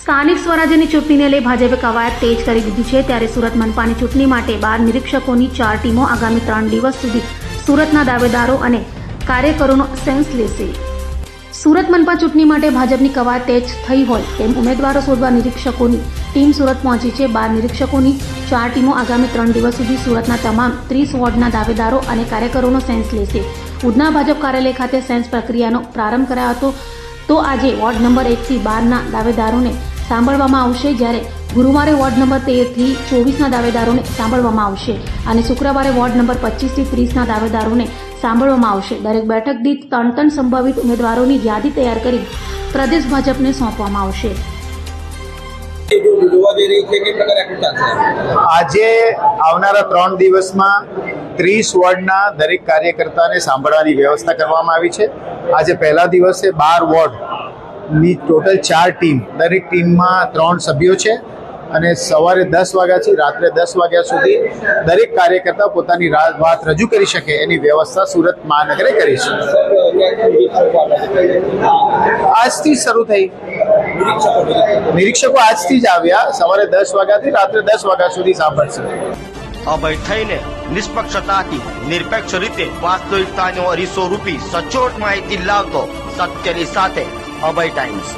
સ્થાનિક સ્વરાજ્યની ચૂંટણીને લઈ ભાજપે કવાયત તેજ કરી દીધી છે। ત્યારે સુરત મનપાની ચૂંટણી માટે 12 નિરીક્ષકોની 4 ટીમો આગામી 3 દિવસ સુધી સુરતના દાવેદારો અને કાર્યકરોનો સેન્સ લેશે। સુરત મનપા ચૂંટણી માટે ભાજપની કવાયત તેજ થઈ હોય તેમ ઉમેદવારો શોધવા નિરીક્ષકોની ટીમ સુરત પહોંચી છે। 12 નિરીક્ષકોની 4 ટીમો આગામી 3 દિવસ સુધી સુરતના તમામ 30 વોર્ડના દાવેદારો અને કાર્યકરોનો સેન્સ લેશે। ઉધના ભાજપ કાર્યાલય ખાતે સેન્સ પ્રક્રિયાનો પ્રારંભ કરાયો હતો। તો આજે વોર્ડ નંબર 1 થી 12ના દાવેદારોને સાંભળવામાં આવશે, જ્યારે ગુરુવારે વોર્ડ નંબર 13 થી 24ના દાવેદારોને સાંભળવામાં આવશે અને શુક્રવારે વોર્ડ નંબર 25 થી 30ના દાવેદારોને સાંભળવામાં આવશે। દરેક બેઠક દીઠ 3 સંભવિત ઉમેદવારોની યાદી તૈયાર કરી પ્રદેશ ભાજપને સોંપવામાં આવશે। આજે આવનારા 3 દિવસમાં 30 વોર્ડના દરેક કાર્યકર્તાને સાંભળવાની વ્યવસ્થા કરવામાં આવી છે। આજે પહેલા દિવસે 12 વોર્ડની ટોટલ 4 ટીમ, દરેક ટીમમાં 3 સભ્યો છે અને સવારે 10 વાગ્યાથી રાત્રે 10 વાગ્યા સુધી દરેક કાર્યકર્તા પોતાની વાત રજૂ કરી શકે એની વ્યવસ્થા સુરત મહાનગરે કરી છે। આજથી શરૂ થઈ, નિરીક્ષકો આજથી જ આવ્યા, સવારે 10 વાગ્યાથી રાત્રે 10 વાગ્યા સુધી સાંભળશે। અભય થઈને નિષ્પક્ષતાથી નિરપેક્ષ રીતે વાસ્તવિકતાનો અરીસો રૂપી સચોટ માહિતી લાવતો સત્યની સાથે અભય ટાઈમ્સ।